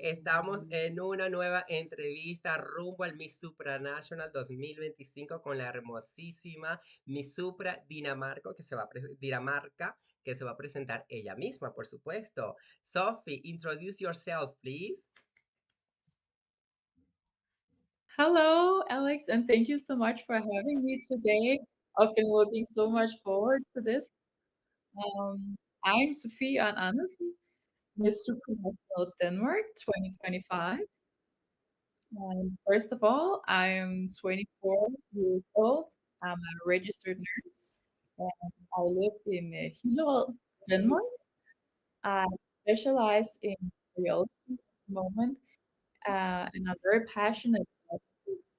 estamos en una nueva entrevista rumbo al Miss Supranational 2025 con la hermosísima Miss Supra Dinamarca, que se va a presentar ella misma, por supuesto. Sophie, introduce yourself, please. Hello, Alex, and thank you so much for having me today. I've been looking so much forward to this. I'm Sofie Andersen, Miss Supernatural Denmark 2025. And first of all, I'm 24 years old. I'm a registered nurse, and I live in Hillerød, Denmark. I specialize in cardiology at the moment, and I'm very passionate about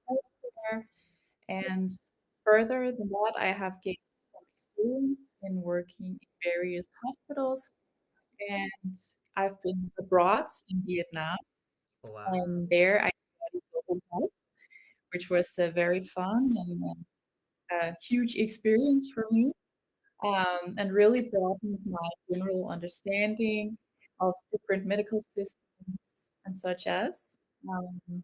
healthcare. And further than that, I have gained some experience in working in various hospitals, and I've been abroad in Vietnam, Wow. and there I studied local health, which was very fun and a huge experience for me, and really broadened my general understanding of different medical systems and such as. Um,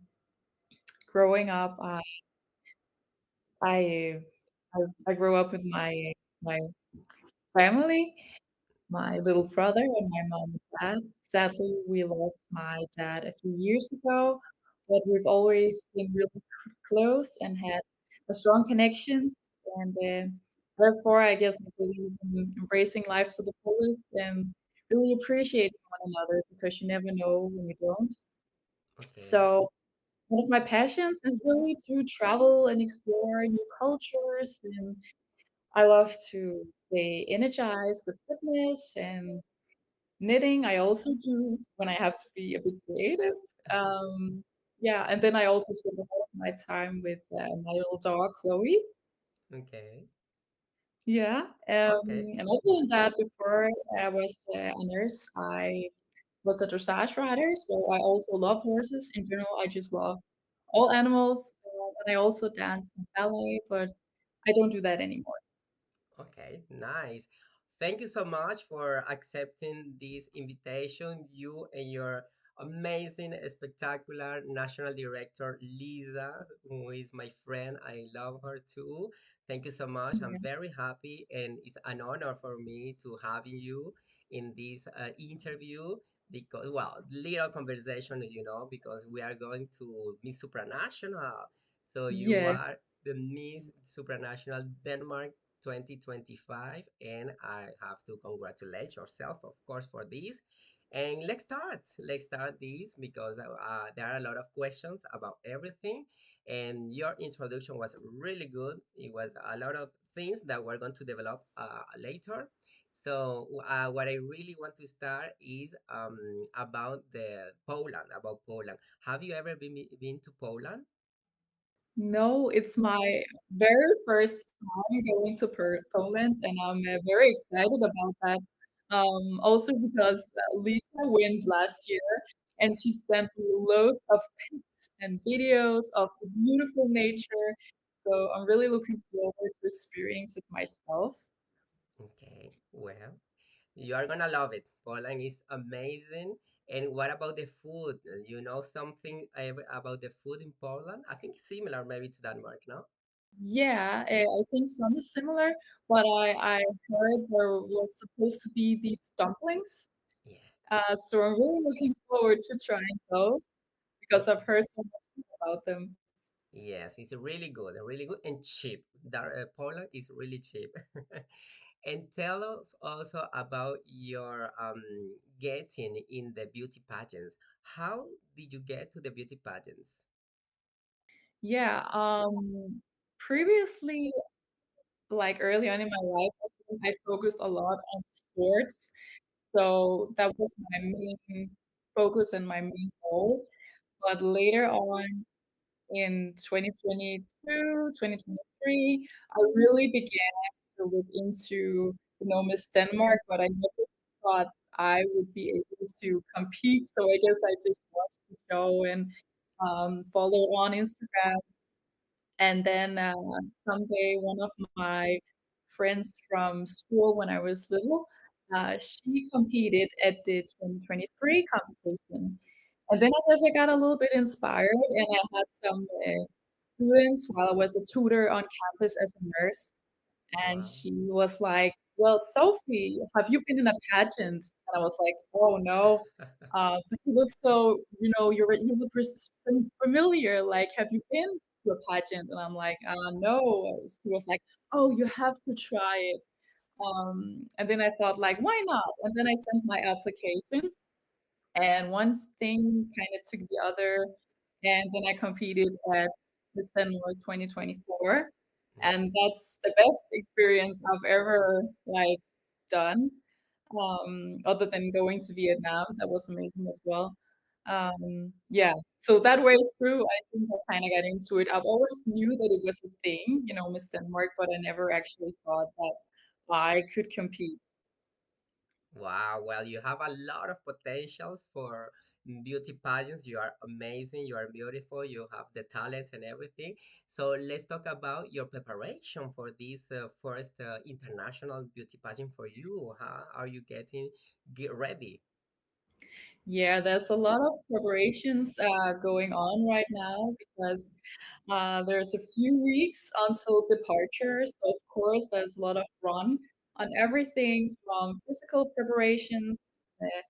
Growing up, I I, I grew up with my family, my little brother and my mom and dad. Sadly, we lost my dad a few years ago, but we've always been really close and had a strong connections. And therefore, I guess I believe in embracing life to the fullest and really appreciating one another because you never know when you don't. Okay. So one of my passions is really to travel and explore new cultures, and I love to stay energized with fitness and knitting. I also do when I have to be a bit creative. Yeah, and then I also spend a lot of my time with my little dog Chloe. Okay. Yeah, Okay. and other than that, before I was a nurse, I was a dressage rider, so I also love horses. In general, I just love all animals, and I also dance and ballet, but I don't do that anymore. Okay, nice. Thank you so much for accepting this invitation. You and your amazing, spectacular national director, Lisa, who is my friend. I love her too. Thank you so much. I'm Yeah. very happy, and it's an honor for me to having you in this interview because, well, little conversation, because we are going to Miss Supranational. So you Yes. are the Miss Supranational Denmark 2025, and I have to congratulate yourself, of course, for this. And let's start this because there are a lot of questions about everything, and your introduction was really good. It was a lot of things that we're going to develop later. So what I really want to start is about Poland. Have you ever been to Poland? No, it's my very first time going to Poland, and I'm very excited about that. Also because Lisa went last year, and she sent me loads of pics and videos of the beautiful nature. So I'm really looking forward to experience it myself. Okay, well, you are gonna love it. Poland is amazing. And what about the food? You know something about the food in Poland? I think it's similar maybe to Denmark, no? Yeah, I think some is similar, but I heard there was supposed to be these dumplings. Yeah. So I'm really looking forward to trying those because I've heard so much about them. Yes, it's really good and cheap. Poland is really cheap. And tell us also about your getting in the beauty pageants. How did you get to the beauty pageants? Yeah, previously, like early on in my life, I think I focused a lot on sports. So that was my main focus and my main goal. But later on in 2022, 2023, I really began to look into, Miss Denmark, but I never thought I would be able to compete. So I guess I just watched the show and followed on Instagram. And then someday, one of my friends from school when I was little, she competed at the 2023 competition. And then I guess I got a little bit inspired, and I had some students while I was a tutor on campus as a nurse, and Wow. she was like, "Well, Sophie, have you been in a pageant?" And I was like, "Oh no, but you look so, you look so familiar. Like, have you been to a pageant?" And I'm like, no." She was like, "Oh, you have to try it." And then I thought, like, why not? And then I sent my application, and one thing kind of took the other, and then I competed at Miss Denmark 2024, and that's the best experience I've ever like done. Other than going to Vietnam, that was amazing as well. Yeah, so that way through, I think I kind of got into it. I've always knew that it was a thing, Miss Denmark, but I never actually thought that I could compete. Wow, well, you have a lot of potentials for beauty pageants. You are amazing, you are beautiful, you have the talent and everything. So let's talk about your preparation for this first international beauty pageant for you. How are you get ready? Yeah, there's a lot of preparations going on right now because there's a few weeks until departure. So, of course, there's a lot of run on everything from physical preparations, uh,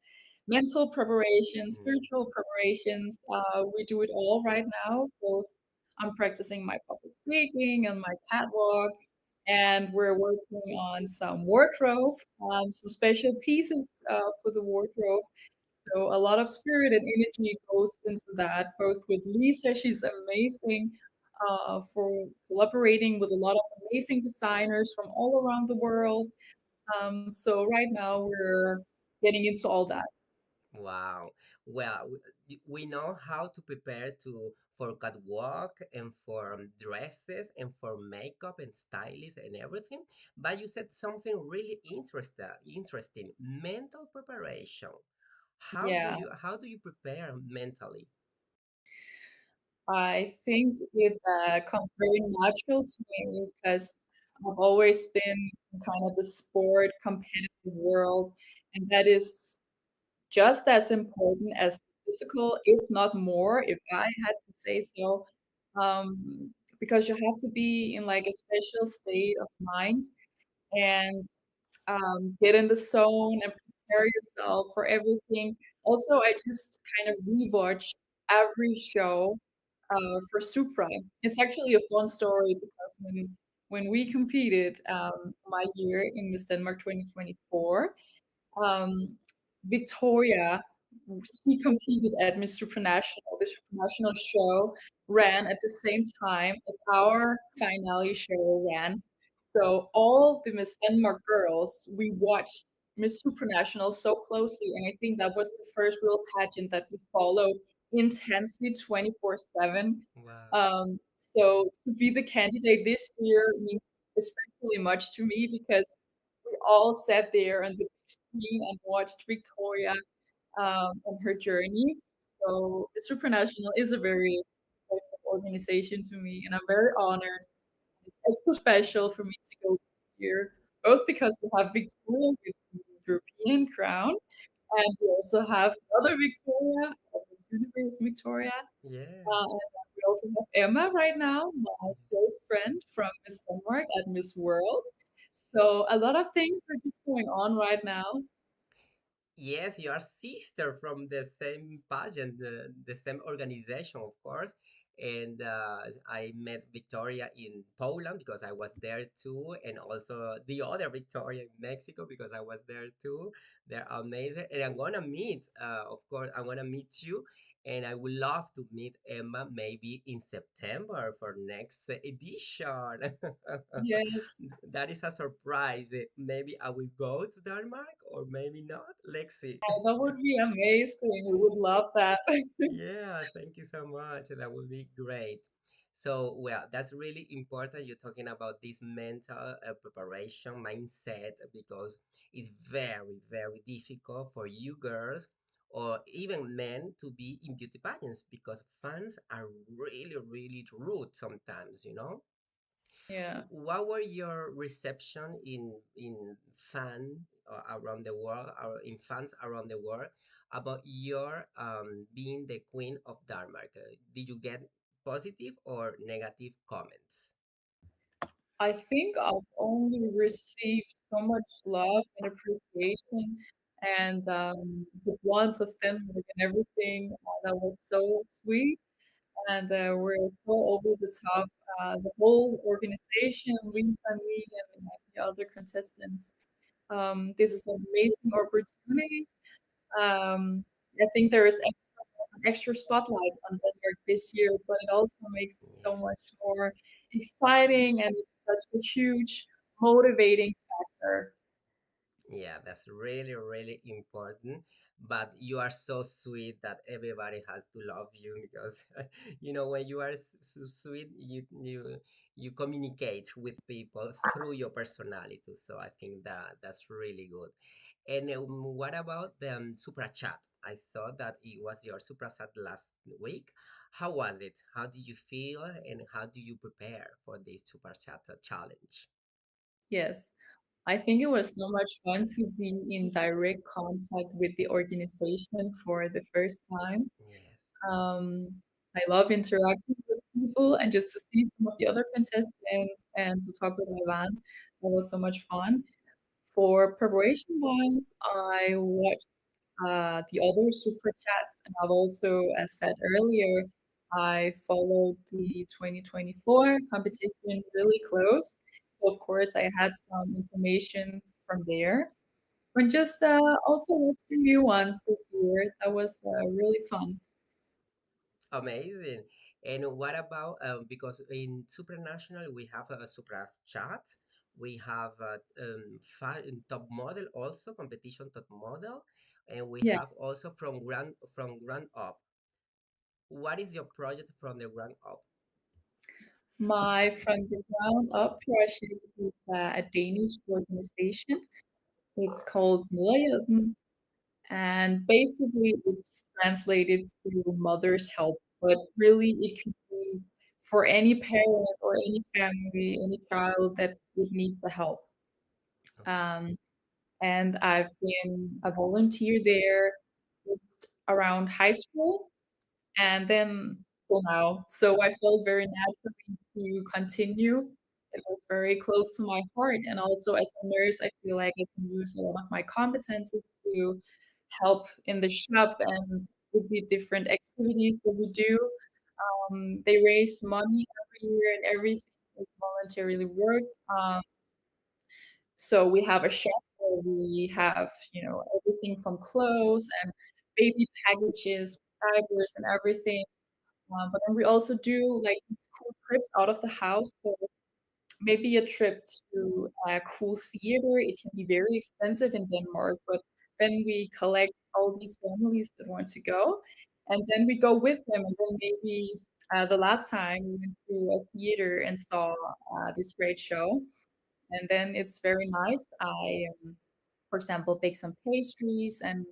mental preparations, Mm. spiritual preparations. We do it all right now. Both I'm practicing my public speaking and my catwalk, and we're working on some wardrobe, some special pieces for the wardrobe, so a lot of spirit and energy goes into that, both with Lisa, she's amazing for collaborating with a lot of amazing designers from all around the world. So right now we're getting into all that. Wow. Well, we know how to prepare to for catwalk and for dresses and for makeup and stylists and everything. But you said something really interesting, mental preparation. Yeah, How do you prepare mentally? I think it comes very natural to me because I've always been in kind of the sport competitive world, and that is just as important as physical, if not more, if I had to say so, because you have to be in like a special state of mind and get in the zone and prepare yourself for everything. Also, I just kind of rewatch every show for Supra. It's actually a fun story because when we competed my year in Miss Denmark 2024, um, Victoria, she competed at Miss Supranational. The Supranational show ran at the same time as our finale show ran. So all the Miss Denmark girls, we watched Miss Supranational so closely, and I think that was the first real pageant that we followed intensely 24/7. Wow. So to be the candidate this year means especially much to me because we all sat there on the big screen and watched Victoria on her journey. So the Supranational is a very special organization to me, and I'm very honored. It's extra special for me to go here, both because we have Victoria with the European crown, and we also have the other Victoria, the Universe Victoria. Yes. And we also have Emma right now, my close friend from Miss Denmark at Miss World. So a lot of things are just going on right now. Yes, you are sister from the same pageant, the same organization, of course. And I met Victoria in Poland because I was there too, and also the other Victoria in Mexico because I was there too. They're amazing, and I'm gonna meet, of course, I'm gonna meet you, and I would love to meet Emma maybe in September for next edition. Yes, That is a surprise. Maybe I will go to Denmark or maybe not. Let's see. that would be amazing. We would love that. Yeah, thank you so much. That would be great. So, well, that's really important. You're talking about this mental preparation mindset because it's very, very difficult for you girls or even men to be in beauty pageants because fans are really, really rude sometimes, you know? Yeah. What were your reception in fan around the world or in fans around the world? about your being the Queen of Denmark. Did you get positive or negative comments? I think I've only received so much love and appreciation, and the ones of them and everything that was so sweet, and we're so over the top. The whole organization, Lisa and me, and the other contestants. This is an amazing opportunity. I think there is an extra spotlight on Denmark this year, but it also makes it so Yes. much more exciting and it's such a huge motivating factor. Yeah, that's really, really important. But you are so sweet that everybody has to love you because when you are so sweet, you communicate with people through your personality. So I think that's really good. And what about the Supra chat? I saw that it was your Supra chat last week. How was it? How did you feel, and how do you prepare for this Supra chat challenge? Yes, I think it was so much fun to be in direct contact with the organization for the first time. Yes. I love interacting with people and just to see some of the other contestants and to talk with Ivan. That was so much fun. For preparation wise, I watched the other super chats, and I've also, as said earlier, I followed the 2024 competition really close. So of course, I had some information from there, and just also watched the new ones this year. That was really fun. Amazing. And what about because in supranational we have a supra chat, we have a top model also competition top model, and we Yeah, have also from ground up. What is your project from the ground up? my From the Ground Up project is a Danish organization. It's called Mødrehjælpen, and basically it's translated to mother's help, but really it could be for any parent or any family, any child that would need the help. Okay. Um, and I've been a volunteer there around high school and then till now. So I felt very naturally to continue. It was very close to my heart. And also as a nurse, I feel like I can use a lot of my competences to help in the shop and with the different activities that we do. They raise money every year and everything is voluntarily work. So we have a shop where we have, everything from clothes and baby packages, diapers and everything. But then we also do like these cool trips out of the house. So maybe a trip to a cool theater. It can be very expensive in Denmark, but then we collect all these families that want to go, and then we go with them. And then maybe the last time we went to a theater and saw this great show, and then it's very nice. For example, baked some pastries and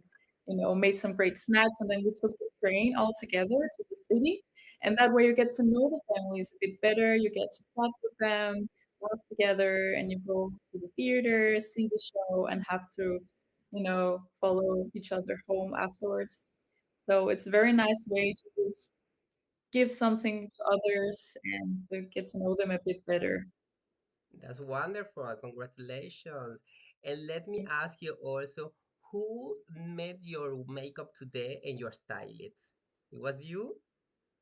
made some great snacks, and then we took the train all together to the city. And that way, you get to know the families a bit better. You get to talk with them, laugh together, and you go to the theater, see the show, and have to, follow each other home afterwards. So it's a very nice way to just give something to others and to get to know them a bit better. That's wonderful. Congratulations. And let me ask you also, who made your makeup today and your stylist? It was you?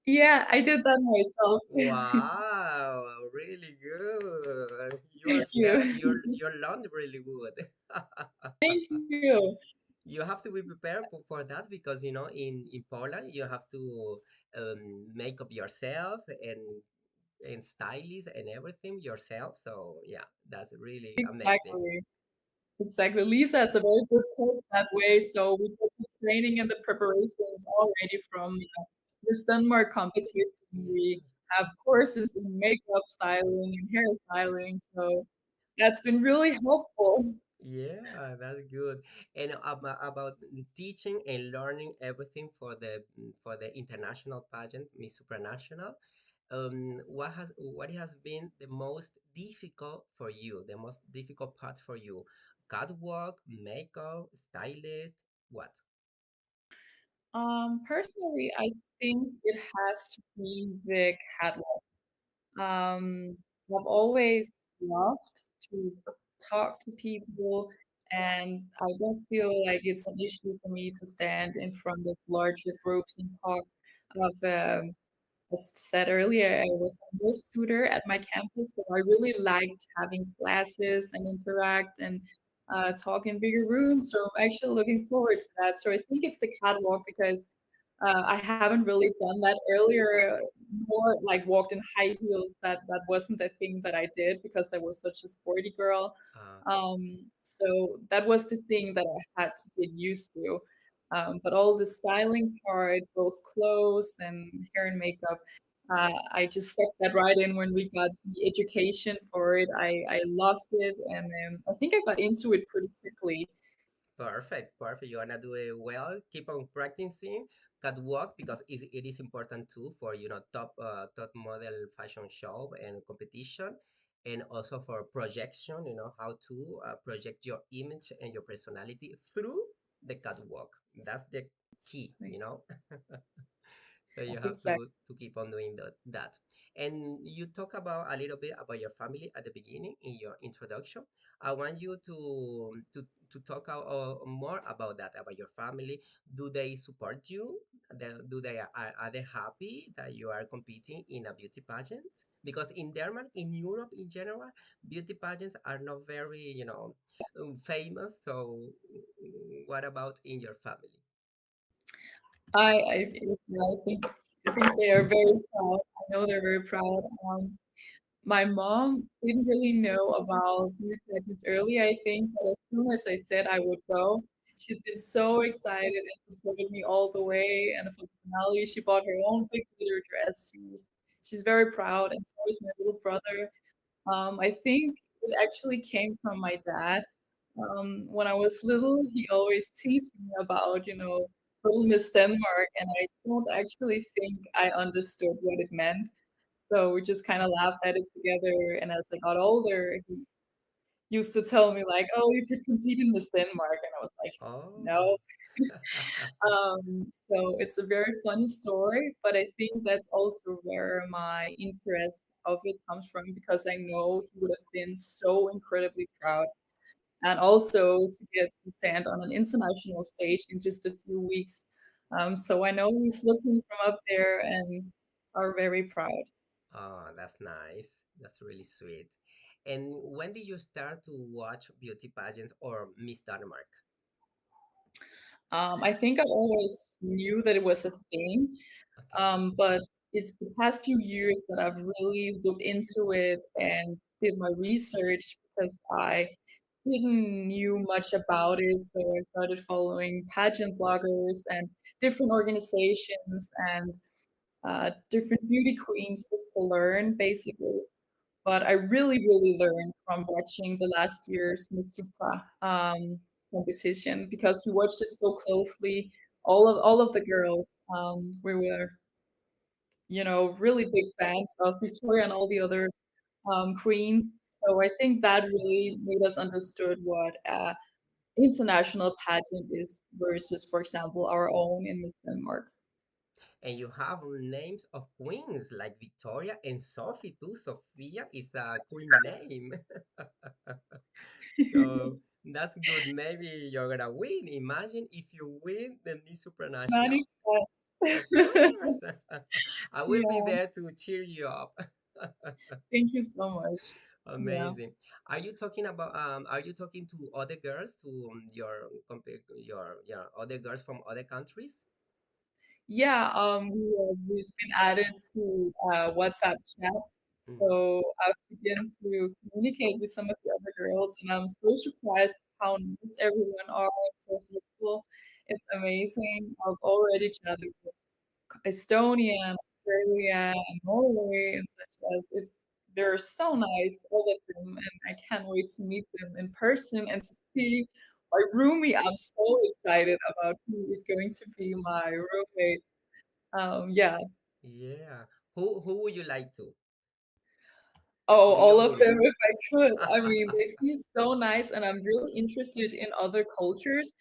Yeah, I did that myself. Wow, really good. Your Thank style, you. your laundry really good. Thank you. You have to be prepared for that because in Poland you have to make up yourself and stylist and everything yourself. So yeah, that's really amazing. Exactly. Exactly. Lisa is a very good coach that way. So we did the training and the preparations already from this Denmark competition. We Yeah. have courses in makeup styling and hair styling. So that's been really helpful. Yeah, that's good. And about teaching and learning everything for the international pageant, Miss Supranational. What has been the most difficult for you? The most difficult part for you? Catwalk, makeup, stylist, what? Personally, I think it has to be the catwalk. I've always loved to talk to people, and I don't feel like it's an issue for me to stand in front of larger groups and talk. I've as said earlier, I was a nurse tutor at my campus, so I really liked having classes and interact and talk in bigger rooms. So I'm actually looking forward to that. So I think it's the catwalk because I haven't really done that earlier. More like walked in high heels. That wasn't a thing that I did because I was such a sporty girl. Okay. So that was the thing that I had to get used to. But all the styling part, both clothes and hair and makeup, I just stuck that right in when we got the education for it. I loved it, and I think I got into it pretty quickly. Perfect, perfect. You're gonna do it well. Keep on practicing catwalk because it is important too for top model fashion show and competition, and also for projection. You know how to project your image and your personality through the catwalk. That's the key. You know. So you have Exactly. to keep on doing that. And you talk about a little bit about your family at the beginning in your introduction. I want you to talk more about that, about your family. Do they support you? Do they are they happy that you are competing in a beauty pageant? Because in Denmark, in Europe in general, beauty pageants are not very famous. So what about in your family? I think they are very proud. I know they're very proud. My mom didn't really know about youth pageants early, I think, but as soon as I said I would go, she's been so excited and supported me all the way. And for the finale, she bought her own big glitter dress. She's very proud, and so is my little brother. I think it actually came from my dad. When I was little, he always teased me about, Little Miss Denmark, and I don't actually think I understood what it meant. So we just kind of laughed at it together. And as I got older, he used to tell me like, "Oh, you could compete in Miss Denmark," and I was like, Oh. "No." So it's a very funny story, but I think that's also where my interest of it comes from because I know he would have been so incredibly proud. And also to get to stand on an international stage in just a few weeks. So I know he's looking from up there and are very proud. Oh, that's nice. That's really sweet. And when did you start to watch beauty pageants or Miss Denmark? I think I always knew that it was a thing, Okay. but it's the past few years that I've really looked into it and did my research because I didn't knew much about it. So I started following pageant bloggers and different organizations and different beauty queens just to learn basically. But I really, really learned from watching the last year's Miss Supra competition because we watched it so closely. All of the girls, we were, really big fans of Victoria and all the other queens. So I think that really made us understood what international pageant is versus, for example, our own in Miss Denmark. And you have names of queens like Victoria and Sophie too. Sophia is a queen name. So that's good. Maybe you're gonna win. Imagine if you win the Miss Supranational. Manifest. Of course. I will be Yeah, there to cheer you up. thank you so much. Yeah. Amazing. Are you talking to other girls, to your other girls from other countries? Yeah, we've been added to WhatsApp chat, Mhm. so I've begun to communicate with some of the other girls, and I'm so surprised how nice everyone are, so helpful. It's amazing. I've already chatted with Estonia, and Australia, and Norway, and such as they're so nice, all of them, and I can't wait to meet them in person and to see my roomie. I'm so excited about who is going to be my roommate. Yeah, Yeah. Who would you like to? Oh, Do you all of them really? if I could. I mean, they seem so nice, and I'm really interested in other cultures.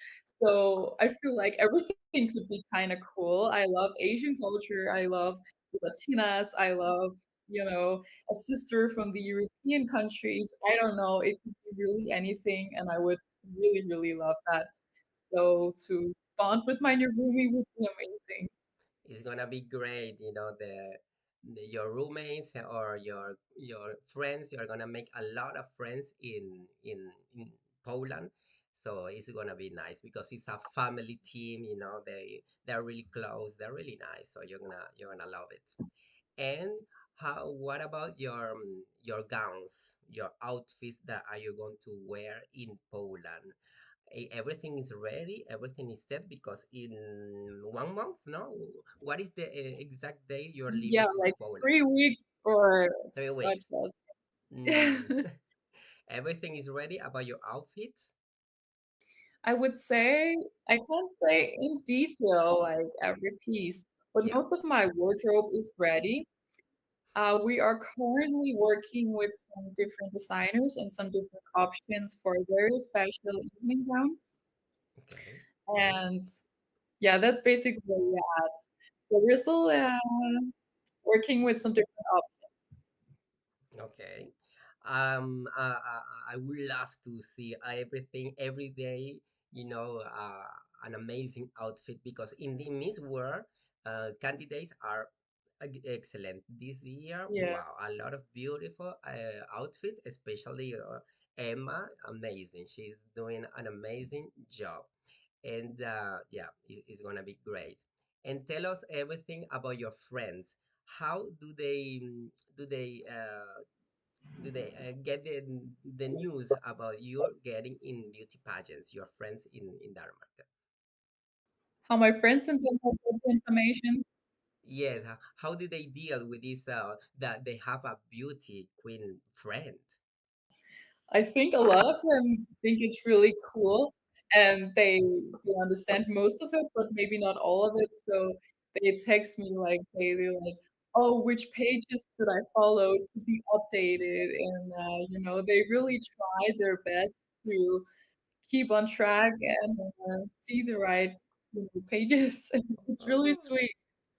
So I feel like everything could be kind of cool. I love Asian culture. I love the Latinas. I love, a sister from the European countries. I don't know. It could be really anything, and I would really, really love that. So to bond with my new roomie would be amazing. It's gonna be great, your roommates or your friends. You're gonna make a lot of friends in Poland, so it's gonna be nice because it's a family team. They're really close. They're really nice, so you're gonna love it. And what about your gowns, your outfits that are you going to wear in Poland? Everything is ready, everything is set because in 1 month, no? What is the exact day you're Yeah, leaving to like Poland? 3 weeks or 3 weeks. such as. Mm, everything is ready about your outfits? I would say I can't say in detail like every piece, but Yeah. most of my wardrobe is ready. We are currently working with some different designers and some different options for a very special evening gown. Okay. And yeah, that's basically where we're at. So we're still working with some different options. Okay. I would love to see everything every day, an amazing outfit because in the Miss World, candidates are excellent. This year, Yeah. wow, a lot of beautiful outfit, especially Emma, amazing. She's doing an amazing job. And yeah, it's gonna be great. And tell us everything about your friends. How do they get the news about you getting in beauty pageants, your friends in Denmark? How my friends and them have got the information. Yes, how do they deal with this, that they have a beauty queen friend? I think a lot of them think it's really cool and they understand most of it, but maybe not all of it. So they text me like daily, like, "Oh, which pages should I follow to be updated?" And they really try their best to keep on track and see the right pages. It's really Oh. sweet.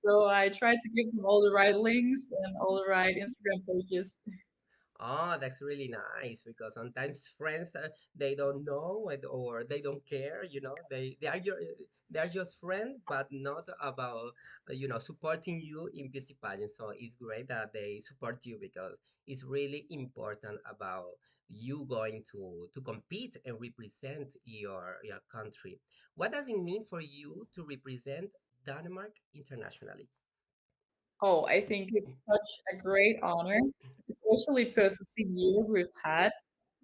So I try to give them all the right links and all the right Instagram pages. Oh, that's really nice because sometimes friends, they don't know or they don't care. They are just friends, but not about supporting you in beauty pageants. So it's great that they support you because it's really important about you going to compete and represent your country. What does it mean for you to represent Denmark internationally? Oh, I think it's such a great honor, especially because of the year we've had,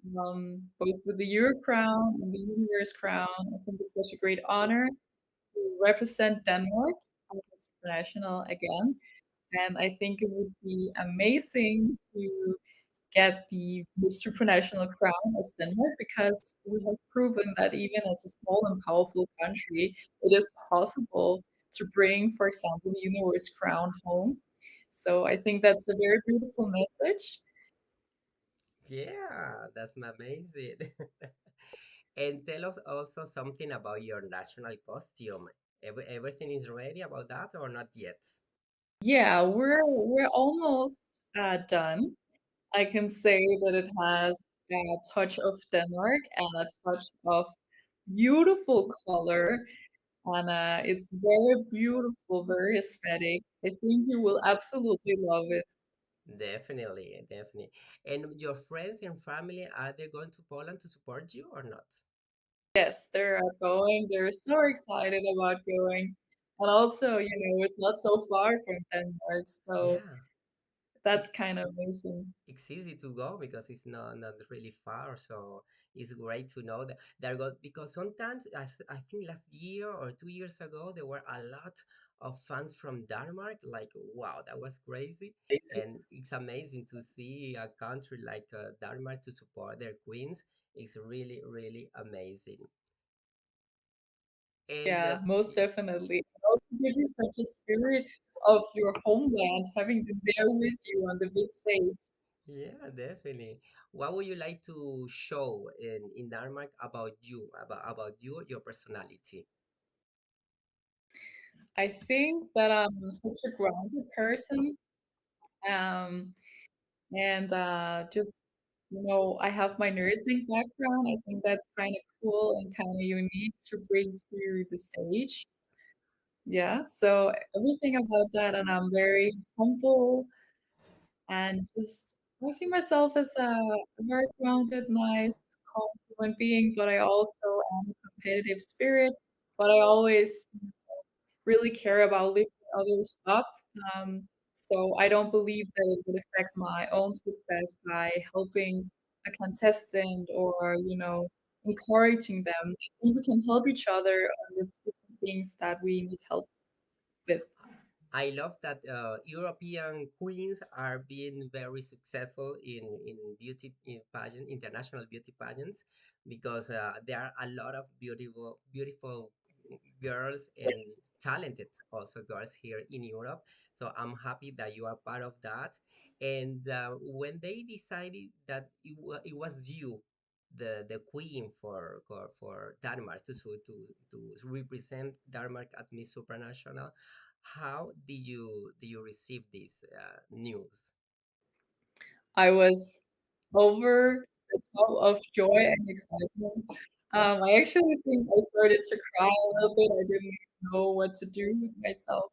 both with the Euro Crown and the Universe Crown. I think it's such a great honor to represent Denmark at the Supranational again. And I think it would be amazing to get the supranational crown as Denmark because we have proven that even as a small and powerful country, it is possible to bring, for example, the universe crown home. So I think that's a very beautiful message. Yeah, that's amazing. And tell us also something about your national costume. Everything is ready about that or not yet? Yeah, we're almost done. I can say that it has a touch of Denmark and a touch of beautiful color. And it's very beautiful, very aesthetic. I think you will absolutely love it. Definitely, definitely. And your friends and family, are they going to Poland to support you or not? Yes, they're going. They're so excited about going. And also, it's not so far from Denmark, so Yeah, that's it's kind of amazing. it's easy to go because it's not really far. So it's great to know that they're going because sometimes I think last year or 2 years ago there were a lot of fans from Denmark. Like wow, that was crazy, and it's amazing to see a country like Denmark to support their queens. It's really really amazing. And Yeah, most definitely. It also gives you such a spirit of your homeland, having them there with you on the big stage. Yeah, definitely. What would you like to show in Denmark about you, your personality? I think that I'm such a grounded person. Um, and just I have my nursing background. I think that's kind of cool and kind of unique to bring to the stage. Yeah, so everything about that, and I'm very humble and just I see myself as a very grounded, nice, calm human being, but I also am a competitive spirit, but I always really care about lifting others up. So I don't believe that it would affect my own success by helping a contestant or, encouraging them. I think we can help each other on the different things that we need help with. I love that European queens are being very successful in beauty in pageant, international beauty pageants, because there are a lot of beautiful girls and talented also girls here in Europe. So I'm happy that you are part of that. And when they decided that it was you, the queen for Denmark to represent Denmark at Miss Supranational, how did you receive this news? I was over the top of joy and excitement. I actually think I started to cry a little bit. I didn't know what to do with myself.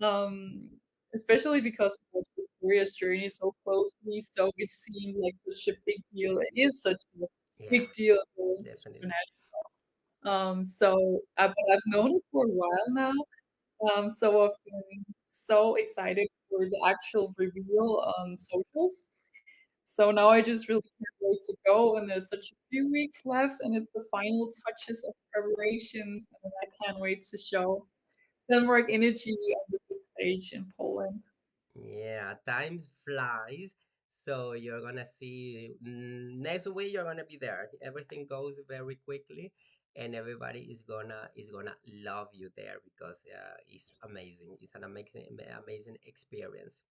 Um, Especially because we watched Victoria's journey so closely, so it seemed like such a big deal. It is such a Yeah, big deal going to definitely. Supernatural. But I've known it for a while now. So I've been so excited for the actual reveal on socials. So now I just really can't wait to go, and there's such a few weeks left, and it's the final touches of preparations, and I can't wait to show Denmark energy on the big stage in Poland. Yeah, times flies. So you're gonna see next week you're gonna be there. Everything goes very quickly, and everybody is gonna love you there because it's amazing. It's an amazing experience.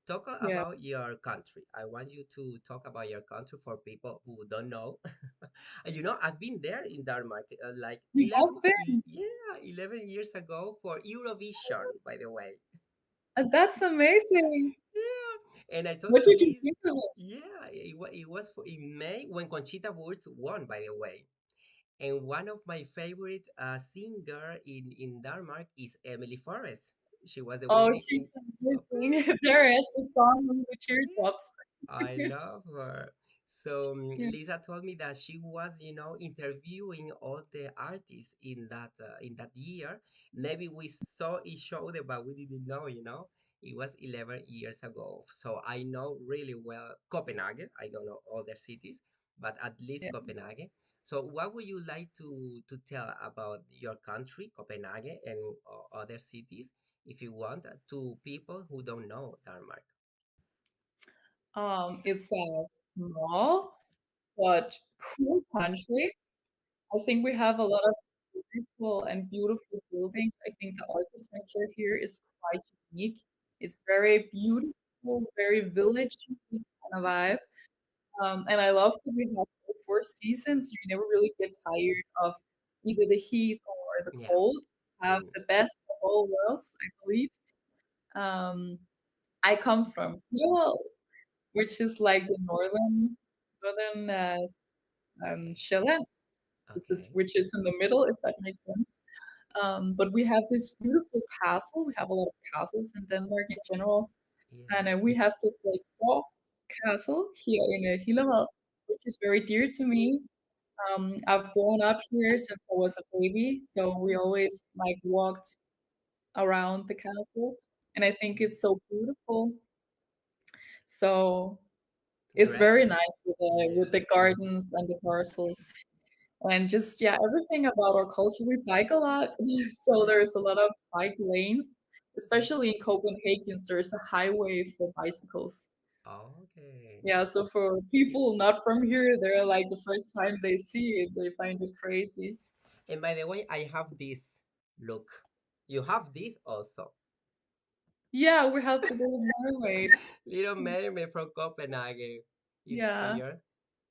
Talk Yeah. about your country. I want you to talk about your country for people who don't know. I've been there in Denmark like You have been? yeah, 11 years ago for Eurovision, by the way. That's amazing. Yeah, and I talked What to did you Liz. think of it? Yeah, it was for in May when Conchita Wurst won, by the way. And one of my favorite singer in Denmark is Emily Forrest. She was the Oh, winning she's in. Of amazing. course, There is the song with the yeah, teardrops. I love her. So Yeah. Lisa told me that she was, interviewing all the artists in that year. Maybe we saw each other, but we didn't know. It was 11 years ago. So I know really well Copenhagen. I don't know other cities, but at least Yeah. Copenhagen. So what would you like to tell about your country, Copenhagen, and other cities, if you want, to people who don't know Denmark? It's a small but cool country. I think we have a lot of beautiful and beautiful buildings. I think the architecture here is quite unique. It's very beautiful, very village kind of vibe. And I love that we have all four seasons. You never really get tired of either the heat or the Yeah. cold. Have Mm, the best of all worlds, I believe. Um, I come from Vivo, which is like the northern Shetland, okay. which is in the middle, if that makes sense. But we have this beautiful castle. We have a lot of castles in Denmark in general, and Yeah. we have the Frederiksborg Castle here in Hillerød, which is very dear to me. I've grown up here since I was a baby, so we always like walked around the castle, and I think it's so beautiful. So it's very Great. nice with Yeah. the gardens and the castles. And just, yeah, everything about our culture. We bike a lot, so Yeah. there's a lot of bike lanes, especially in Copenhagen. There's a highway for bicycles. Okay. Yeah, so for people not from here, they're like the first time they see it, they find it crazy. And by the way, I have this. Look, you have this also. Yeah, we have the Little Mermaid. Little Mermaid from Copenhagen is Yeah, here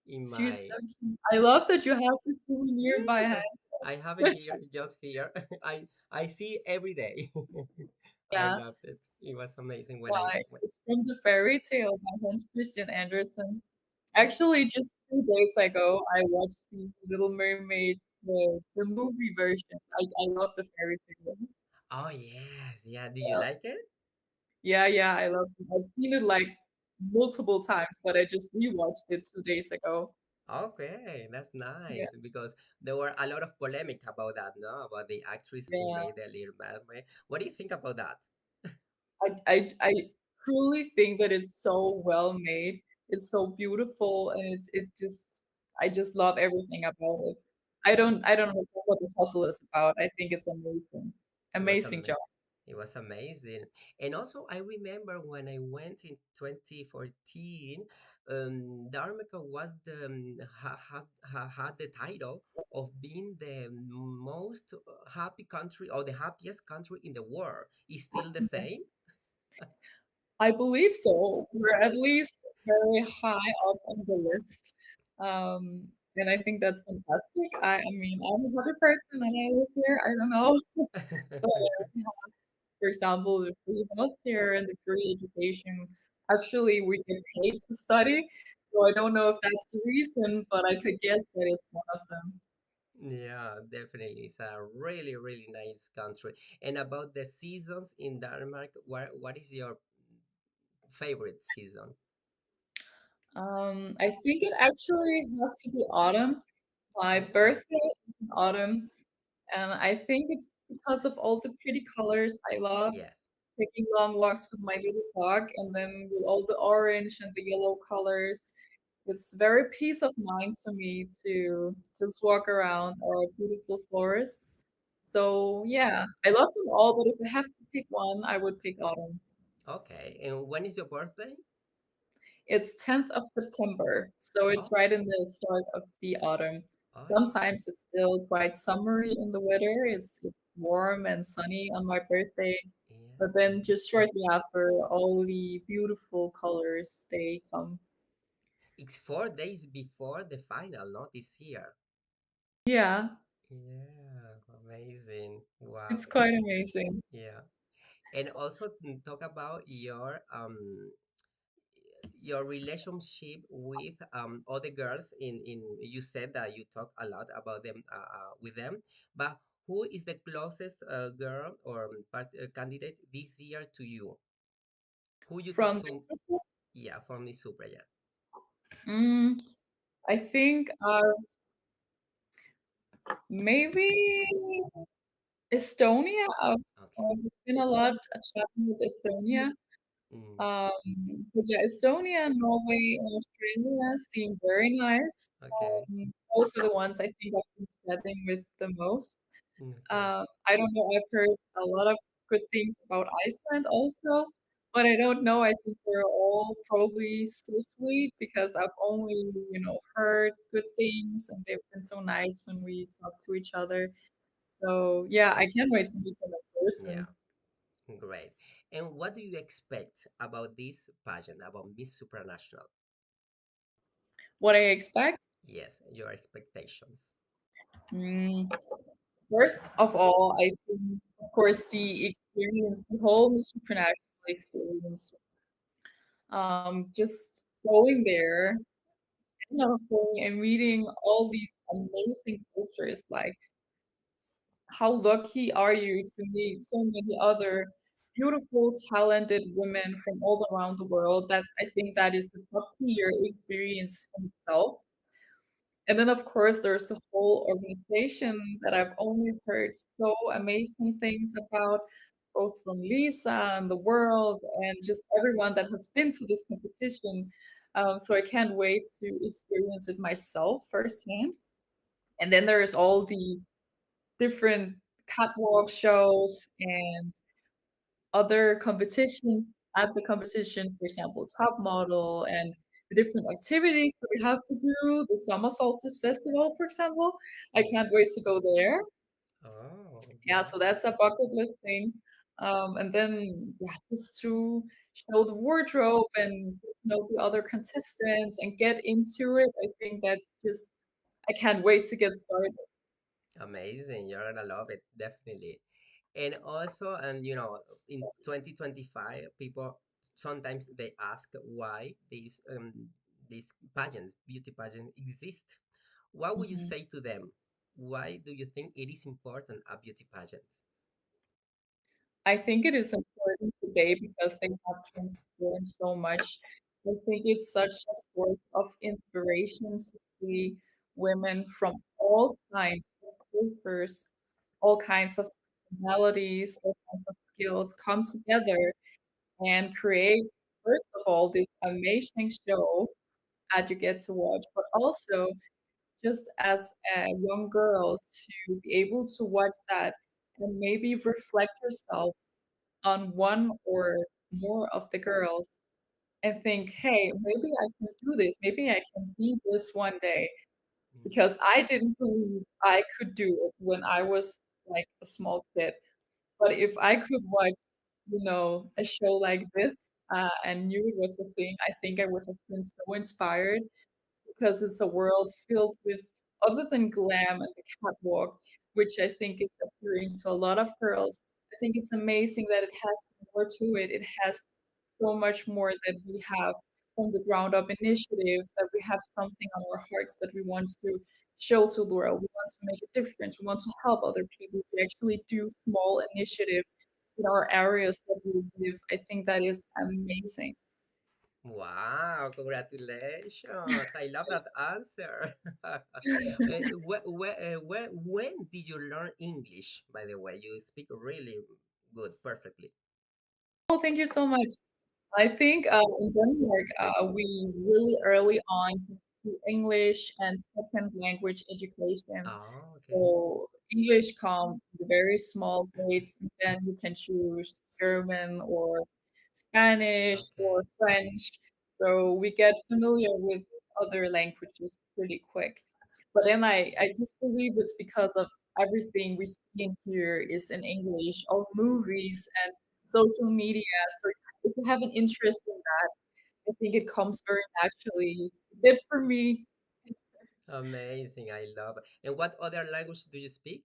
in she's my. so cute. I love that you have this souvenir by Yes, hand. I have it here, just here. I see it every day. I Yeah, loved it. It was amazing when I why? went. It's from the fairy tale by Hans Christian Andersen. Actually, just 2 days ago, I watched the Little Mermaid, the movie version. I love the fairy tale. Oh yes, yeah. Did you like it? Yeah, yeah, I love it. I've seen it like multiple times, but I just rewatched it 2 days ago. Okay, that's Yeah, nice because there were a lot of polemic about that, no? About the actress who yeah. made the Little Mermaid. What do you think about that? I truly think that it's so well made. It's so beautiful, and it just I just love everything about it. I don't know what the puzzle is about. I think it's amazing. It was Amazing job. it was amazing. And also I remember when I went in 2014, Dharmaka was the had the title of being the most happy country or the happiest country in the world. Is still the same? I believe so. We're at least very high up on the list. And I think that's fantastic. I mean, I'm a happy person and I live here. I don't know. But for example, the free healthcare and the free education. Actually, we get paid to study. So I don't know if that's the reason, but I could guess that it's one of them. Yeah, definitely. It's a really, really nice country. And about the seasons in Denmark, what is your favorite season? I think it actually has to be autumn. My Okay. birthday is in autumn, and I think it's because of all the pretty colors. I love Yes. taking long walks with my little dog, and then with all the orange and the yellow colors. It's very peace of mind to me to just walk around our beautiful forests. So yeah, I love them all, but if I have to pick one, I would pick autumn. Okay. And when is your birthday? It's 10th of September, so it's Oh, right in the start of the autumn. oh, Sometimes it's still quite summery in the weather. It's warm and sunny on my birthday, yeah. but then just shortly after, all the beautiful colors they come. It's 4 days before the final, not this year. Yeah, Yeah, amazing. Wow. it's quite amazing. Yeah. And also talk about your relationship with other girls in you said that you talk a lot about them with them, but who is the closest girl or candidate this year to you? Who you talk From to? the Yeah, from the Supra, yeah. mm, I think maybe Estonia. Okay. I've been a lot chatting with Estonia. Mm, But yeah, Estonia, Norway, and Australia seem very nice. okay. Those are the ones I think I've been chatting with the most. Okay. I don't know, I've heard a lot of good things about Iceland also, but I don't know. I think they're all probably so sweet because I've only, heard good things and they've been so nice when we talk to each other. So yeah, I can't wait to meet them in Yeah, person. great. And what do you expect about this pageant, about Miss Supranational? What I expect? Yes, your expectations. Mm, First of all, I think, of course, the experience, the whole supernatural experience, just going there, and meeting all these amazing cultures. Like, how lucky are you to meet so many other beautiful, talented women from all around the world? That I think that is a top-tier experience in itself. And then, of course, there's the whole organization that I've only heard so amazing things about, both from Lisa and the world and just everyone that has been to this competition. So I can't wait to experience it myself firsthand. And then there's all the different catwalk shows and other competitions at the competitions, for example, top model and the different activities that we have to do, the Summer Solstice Festival, for example. I Yeah. can't wait to go there. Oh, Yeah, so that's a nice. bucket list thing. And then, yeah, just to show the wardrobe and get to know the other contestants and get into it, I think that's just, I can't wait to get started. Amazing. You're gonna love it, definitely. And also, and in 2025, people sometimes they ask why these pageants, beauty pageants exist. What would you Mhm. say to them? Why do you think it is important a beauty pageants? I think it is important today because they have transformed so much. I think it's such a source of inspiration to see women from all kinds of cultures, all kinds of personalities, all kinds of skills come together and create, first of all, this amazing show that you get to watch, but also just as a young girl to be able to watch that and maybe reflect yourself on one or more of the girls and think, hey, maybe I can do this. Maybe I can be this one day. Mm. Because I didn't believe I could do it when I was like a small kid. But if I could watch, a show like this and knew it was a thing, I think I would have been so inspired because it's a world filled with, other than glam and the catwalk, which I think is appealing to a lot of girls. I think it's amazing that it has more to it. It has so much more that we have from the ground up initiative, that we have something on our hearts that we want to show to the world. We want to make a difference. We want to help other people. We actually do small initiative in our areas that we live. I think that is amazing. Wow, congratulations. I love that answer. When did you learn English, by the way? You speak really good, perfectly. Oh, thank you so much. I think in Denmark, we really early on do English and second language education. Oh, okay. So English comes with very small grades, and then you can choose German or Spanish or Okay. French. So we get familiar with other languages pretty quick. But then I just believe it's because of everything we see in here is in English, all movies and social media. So if you have an interest in that, I think it comes very naturally. It did for me. Amazing. I love it. And what other language do you speak?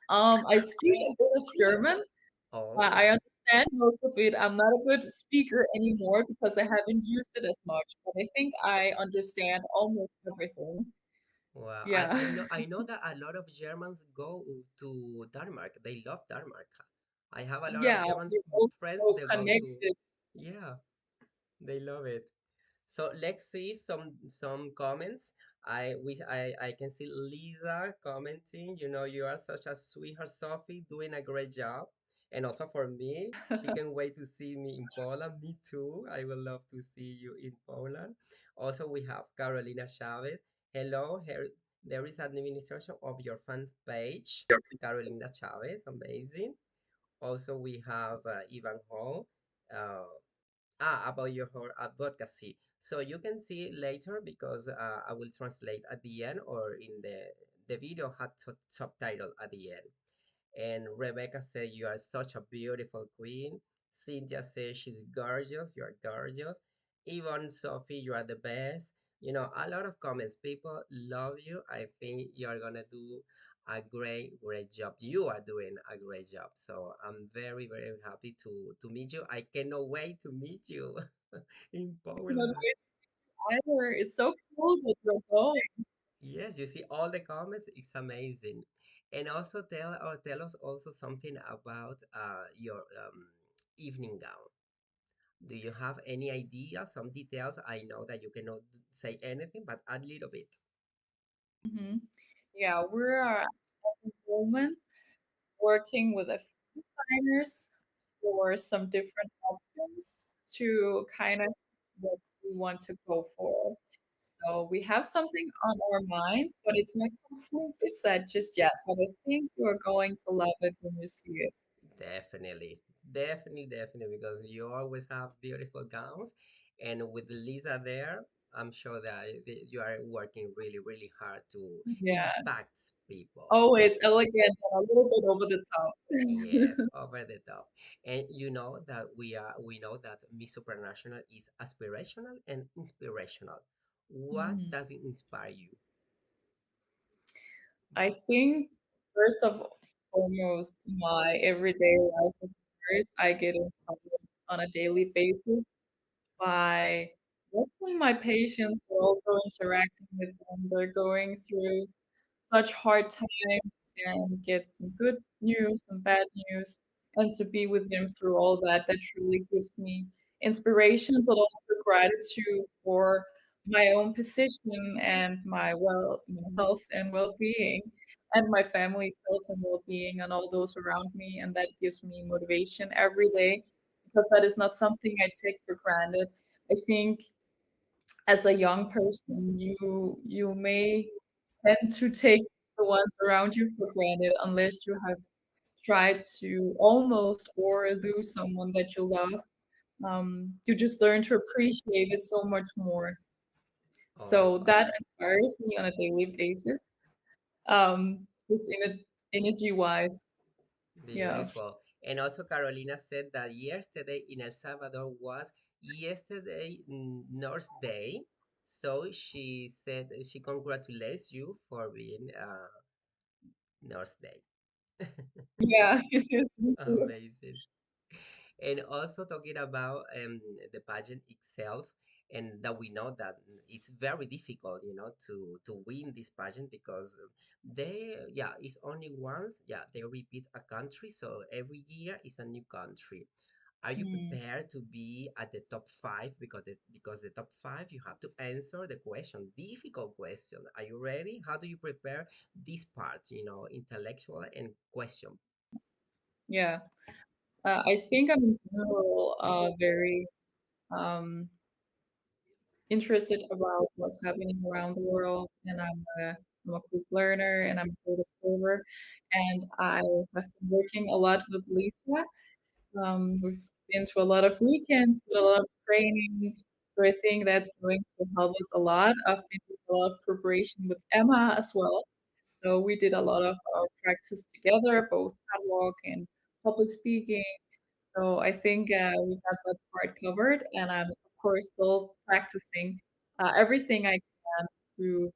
I speak a bit of German. I Oh, understand most of it. I'm not a good speaker anymore because I haven't used it as much, but I think I understand almost everything. wow. Yeah. I know that a lot of Germans go to Denmark. They love Denmark. I have a lot of Yeah, German we're all friends so that go to, connected. yeah, they love it. So let's see some comments. I can see Lisa commenting. You are such a sweetheart, Sophie, doing a great job. And also for me, she can wait to see me in Poland. Me too. I would love to see you in Poland. Also, we have Carolina Chavez. Hello, here there is an administration of your fan page. Carolina Chavez, amazing. Also, we have Ivan Ho. Uh, about your advocacy. So you can see later because I will translate at the end or in the video had subtitle at the end. And Rebecca said, you are such a beautiful queen. Cynthia says, she's gorgeous. You are gorgeous. Yvonne, Sophie, you are the best. A lot of comments. People love you. I think you are going to do a great, great job. You are doing a great job. So I'm very, very happy to meet you. I cannot wait to meet you in I cannot Poland. wait either. It's so cool that you're going. Yes, you see all the comments. It's amazing. And also tell us also something about your evening gown. Do you have any idea, some details? I know that you cannot say anything, but a little bit. Hmm. Yeah, we're at the moment working with a few designers for some different options to kind of what we want to go for. So we have something on our minds, but it's not completely set just yet. But I think you're going to love it when you see it. Definitely, definitely, definitely, because you always have beautiful gowns, and with Lisa there. I'm sure that you are working really, really hard to Yeah, impact people. always elegant and a little bit over the Yes, top. over the top. And we know that Miss Supranational is aspirational and inspirational. What Mhm. does it inspire you? I think first of foremost, my everyday life of course, I get inspired on a daily basis by watching my patients, but also interacting with them. They're going through such hard times and get some good news, some bad news, and to be with them through all that, that truly gives me inspiration, but also gratitude for my own position and my health and well-being, and my family's health and well-being, and all those around me, and that gives me motivation every day because that is not something I take for granted. I think as a young person, you may tend to take the ones around you for granted unless you have tried to almost or lose someone that you love. You just learn to appreciate it so much more. Oh, So that inspires me on a daily basis. Just energy wise, yeah, beautiful. And also, Carolina said that yesterday in El Salvador was yesterday Nurse Day. So she said she congratulates you for being Nurse Day. yeah. Amazing. And also talking about the pageant itself, and that we know that it's very difficult, to win this pageant because it's only once, they repeat a country, so every year is a new country. Are you Mm, prepared to be at the top five? Because the top five, you have to answer the question, difficult question. Are you ready? How do you prepare this part? Intellectual and question. yeah. I think I'm in general very um, interested about what's happening around the world, and I'm a quick learner and I'm a good observer, and I have been working a lot with Lisa. We've been to a lot of weekends, with a lot of training, so I think that's going to help us a lot. I've been doing a lot of preparation with Emma as well, so we did a lot of practice together, both catwalk and public speaking. So I think we got that part covered, and I'm of course still practicing everything I can to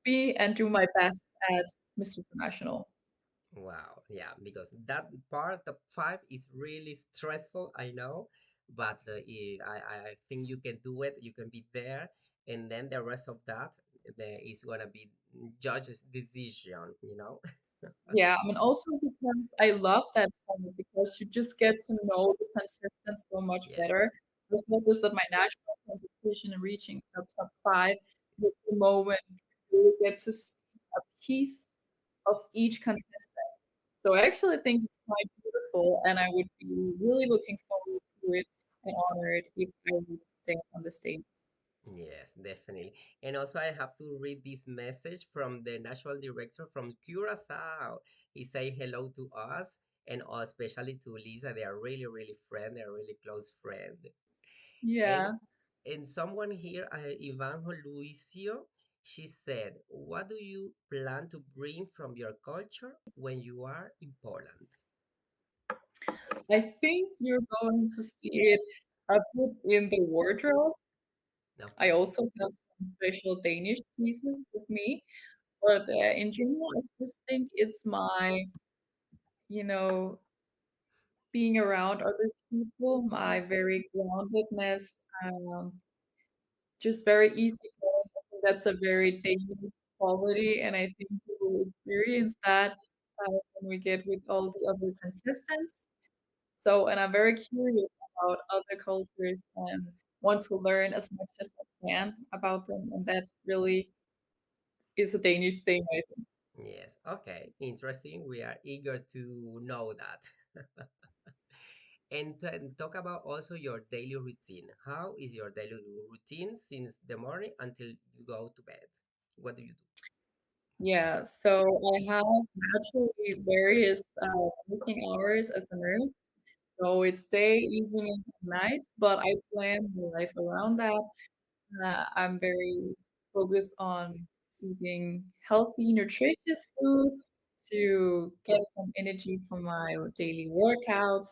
be and do my best at Miss International. Wow, yeah, because that part, the five, is really stressful, I know, but I think you can do it. You can be there, and then the rest of that, there is gonna be judge's decision. Yeah, I mean also because I love that part because you just get to know the contestants so much Yes, better. I've noticed that my national competition and reaching the top five was the moment you really get to see a piece of each contestant. So I actually think it's quite beautiful, and I would be really looking forward to it and honored if I would stand on the stage. yes, definitely. And also, I have to read this message from the national director from Curacao. He say hello to us, and especially to Lisa. They are really, really friend. They're really close friend. And Yeah, someone here, Ivan Luisio, she said, "What do you plan to bring from your culture when you are in Poland?" I think you're going to see it a bit in the wardrobe. I Okay. also have some special Danish pieces with me, but in general, I just think it's my, you know, being around other people, my very groundedness, um, just very easy going. I think that's a very Danish quality, and I think you will experience that when we get with all the other contestants. So, and I'm very curious about other cultures and want to learn as much as I can about them, and that really is a Danish thing, I think. Yes. Okay. Interesting. We are eager to know that. And talk about also your daily routine. How is your daily routine since the morning until you go to bed? What do you do? Yeah, so I have naturally various working hours as a nurse. So it's day, evening, and night, but I plan my life around that. I'm very focused on eating healthy, nutritious food to get some energy from my daily workouts,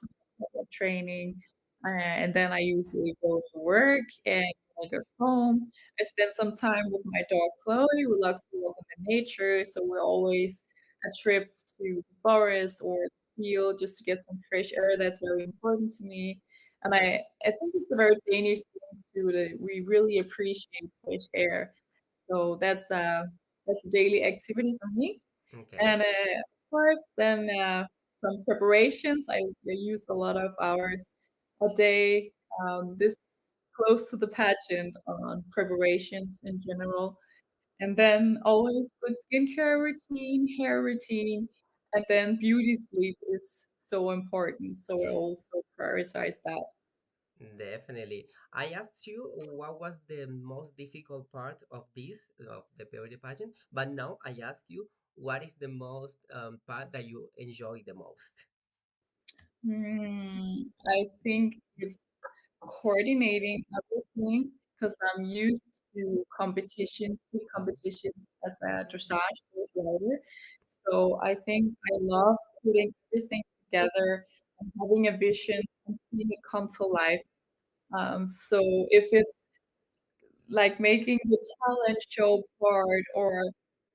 training. And then I usually go to work, and when I go home, I spend some time with my dog Chloe. We love to walk in the nature, so we're always a trip to the forest or the field just to get some fresh air. That's very important to me. And I think it's a very Danish thing too that we really appreciate fresh air. So that's a daily activity for me. Okay. And of course, then some preparations. I use a lot of hours a day. This close to the pageant on preparations in general. And then always good skincare routine, hair routine, and then beauty sleep is so important. So I Yes. also prioritize that. Definitely. I asked you what was the most difficult part of this, of the beauty pageant, but now I ask you what is the most part that you enjoy the most? I think it's coordinating everything because I'm used to competitions, big competitions as a dressage horse rider. So I think I love putting everything together and having a vision and seeing it come to life. So if it's like making the talent show part or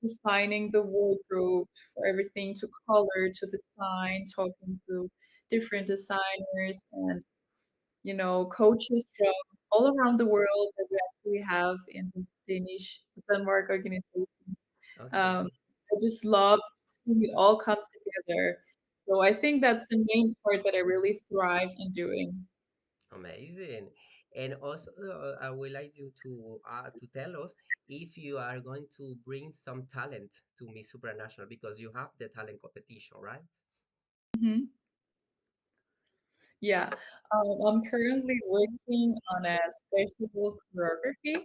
designing the wardrobe for everything to color to design, talking to different designers and coaches from all around the world that we actually have in the Danish Denmark organization. Okay. I just love seeing it all come together. So I think that's the main part that I really thrive in doing. Amazing. And also, I would like you to tell us if you are going to bring some talent to Miss Supranational because you have the talent competition, right? Mhm. Yeah, I'm currently working on a special choreography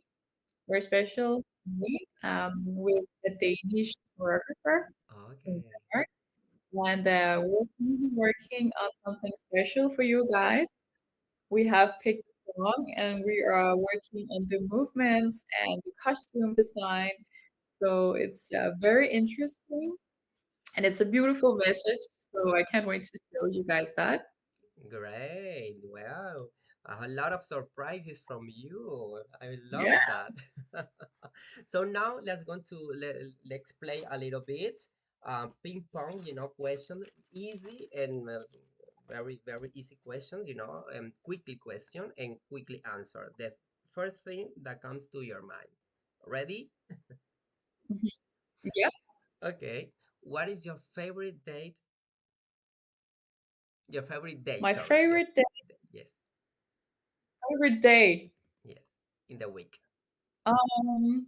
or special meet with a Danish choreographer in Okay. Denmark. And we're working on something special for you guys. We have picked a song and we are working on the movements and the costume design. So it's very interesting and it's a beautiful message. So I can't wait to show you guys that. Great. Wow. A lot of surprises from you. I Yeah. love that. So now let's play a little bit. Ping pong, question, easy and very easy questions, quickly question and quickly answer. The first thing that comes to your mind. Ready? Mhm. Yeah. Okay. What is your favorite date? Your favorite day, My sorry. Yes. favorite day. Yes. In the week. Um,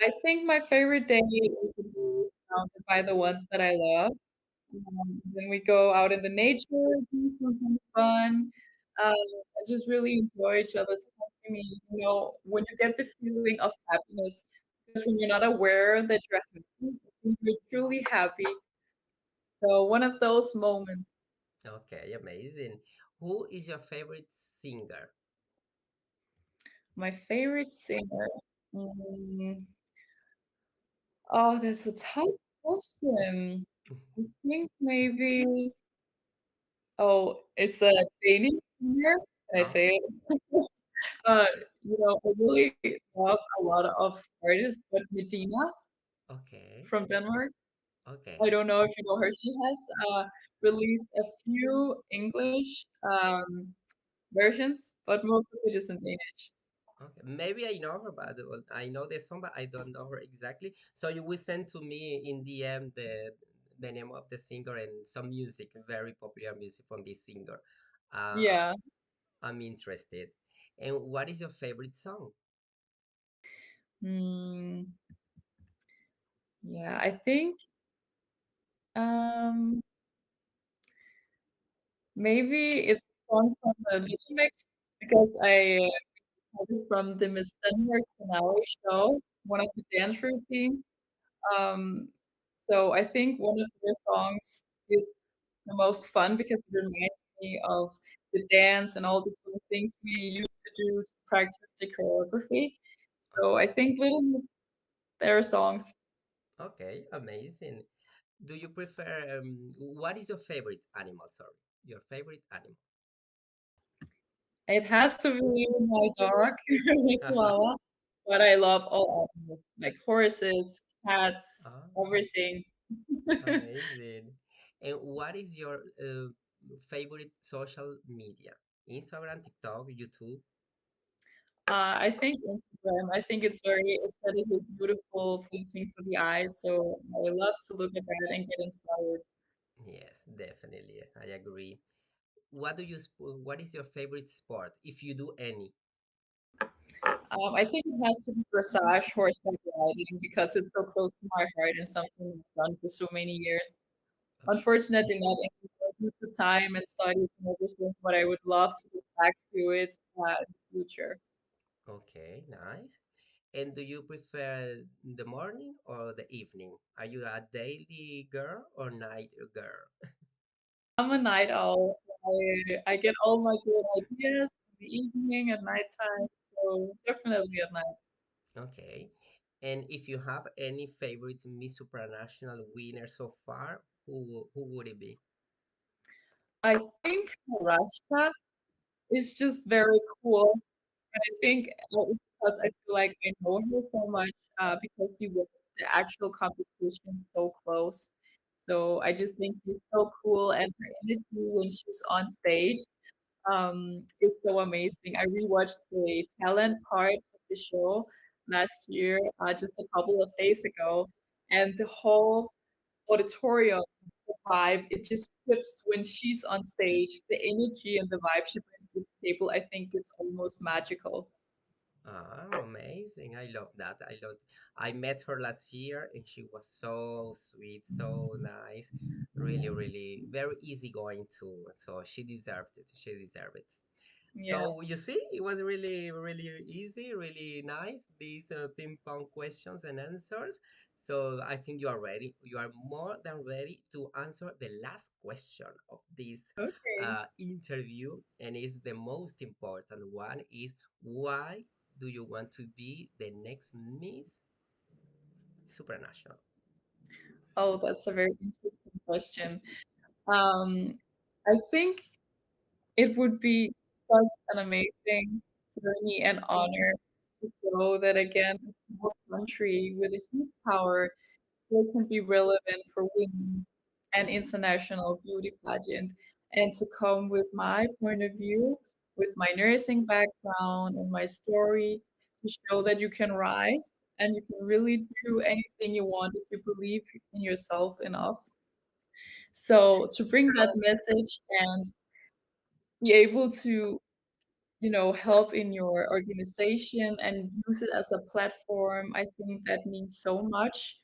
I think my favorite day is to be surrounded by the ones that I love. Then we go out in the nature, do something fun. I just really enjoy each other's company. When you get the feeling of happiness, because when you're not aware that you're happy, you're truly happy. So one of those moments. Okay, amazing. Who is your favorite singer? My favorite singer. Mm, oh, that's a tough question. I think maybe. Oh, it's a Danish singer. Can I say Okay, it? Uh, I really love a lot of artists, but Medina okay, from Denmark. I okay, don't know if you know her. She has released a few English versions, but most of it is in Danish. okay. Maybe I know her, but I know the song, but I don't know her exactly. So you will send to me in DM the name of the singer and some music, very popular music from this singer. Uh, Yeah. I'm interested. And what is your favorite song? Mm, yeah, I think um, maybe it's a song from the Little Mix because I heard it from the Miss Denmark finale show, one of the dance routines. Um, so I think one of their songs is the most fun because it reminds me of the dance and all the cool things we used to do to practice the choreography. So I Okay. think little their songs. Okay. Amazing. Do you prefer? What is your favorite animal? Sorry, your favorite animal. It has to be my dog, my chihuahua, but I love all animals, like horses, cats, Ah, everything. amazing. And what is your favorite social media? Instagram, TikTok, YouTube? I think Instagram. I think it's very aesthetically beautiful, pleasing for the eyes. So I love to look at that and get inspired. Yes, definitely. I agree. What is your favorite sport, if you do any? I think it has to be dressage, horseback riding, because it's so close to my heart and something I've done for so many years. Unfortunately, not anymore due to time and studies and everything, but I would love to get back to it in the future. Okay, nice. And do you prefer the morning or the evening? Are you a daily girl or night girl? I'm a night owl. I get all my good ideas in the evening and nighttime, so definitely at night. Okay. And if you have any favorite Miss Supranational winner so far, who would it be? I think Rashta is just very cool. And I think it's because I feel like I know her so much because we watched the actual competition so close. So I just think she's so cool, and her energy when she's on stage is so amazing. I rewatched the talent part of the show last year, just a couple of days ago, and the whole auditorium, the vibe, it just shifts when she's on stage. The energy and the vibe she brings to the table, I think it's almost magical. Ah, amazing. I love that. I met her last year and she was so sweet, so nice. Really, really very easygoing too. So she deserved it. She deserved it. Yeah. So you see, it was really, really easy, really nice. These ping pong questions and answers. So I think you are ready. You are more than ready to answer the last question of this Okay. interview, and it's the most important one. Is why do you want to be the next Miss Supranational? Oh, that's a very interesting question. Um, I think it would be such an amazing journey and honor to show that again, a small country with a huge power still can be relevant for women and international beauty pageant, and to come with my point of view, with my nursing background and my story to show that you can rise and you can really do anything you want if you believe in yourself enough. So to bring that message and be able to help in your organization and use it as a platform, I think that means so much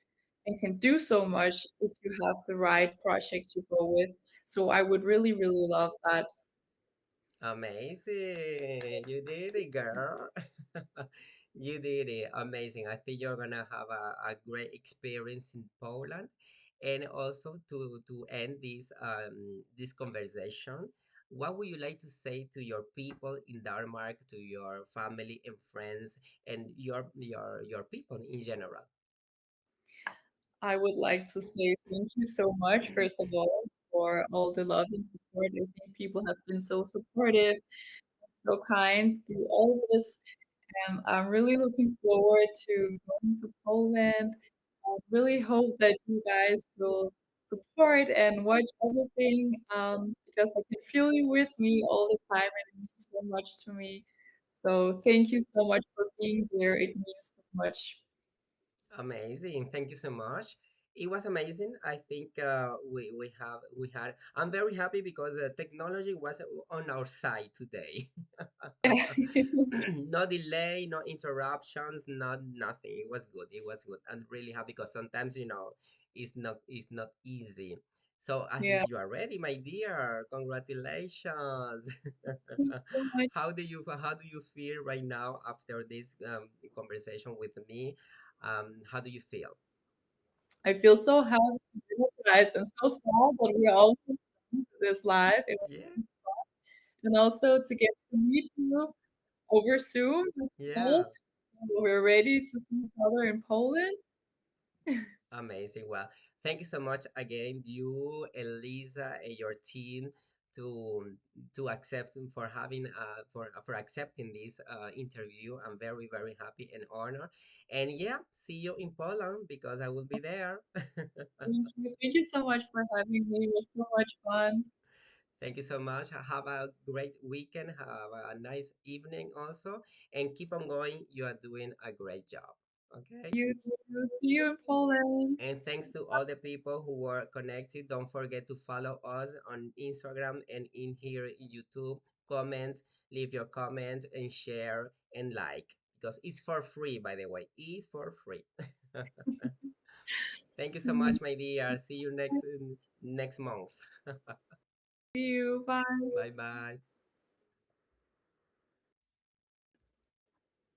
and can do so much if you have the right project to go with. So I would really, really love that. Amazing. You did it, girl. You did it. Amazing. I think you're gonna have a great experience in Poland. And also to end this conversation, what would you like to say to your people in Denmark, to your family and friends, and your people in general? I would like to say thank you so much, first of all, for all the love and support. I think people have been so supportive, so kind through all of this. And I'm really looking forward to going to Poland. I really hope that you guys will support and watch everything because I can feel you with me all the time and it means so much to me. So thank you so much for being there. It means so much. Amazing. Thank you so much. It was amazing. I think we had. I'm very happy because technology was on our side today. No delay, no interruptions, not nothing. It was good. It was good. I'm really happy because sometimes it's not easy. So I think Yeah. you are ready, my dear. Congratulations. Thank you so much. How do you feel right now after this conversation with me? How do you feel? I feel so happy, energized, and so sad that we are all this live. It was Yeah. and also to get to meet you. over Zoom. Yeah. Call. We're ready to see each other in Poland. Amazing. Well, thank you so much again, you, Elisa, and your team to accept for having for accepting this interview. I'm very very happy and honored. And yeah, see you in Poland because I will be there. Thank you. Thank you so much for having me. It was so much fun. Thank you so much. Have a great weekend. Have a nice evening also, and keep on going. You are doing a great job. Okay. You too. See you in Poland. And thanks to all the people who were connected. Don't forget to follow us on Instagram and in here in YouTube. Comment, leave your comment, and share and like because it's for free, by the way. It's for free. Thank you so much, my dear. See you next month. See you. Bye. Bye bye.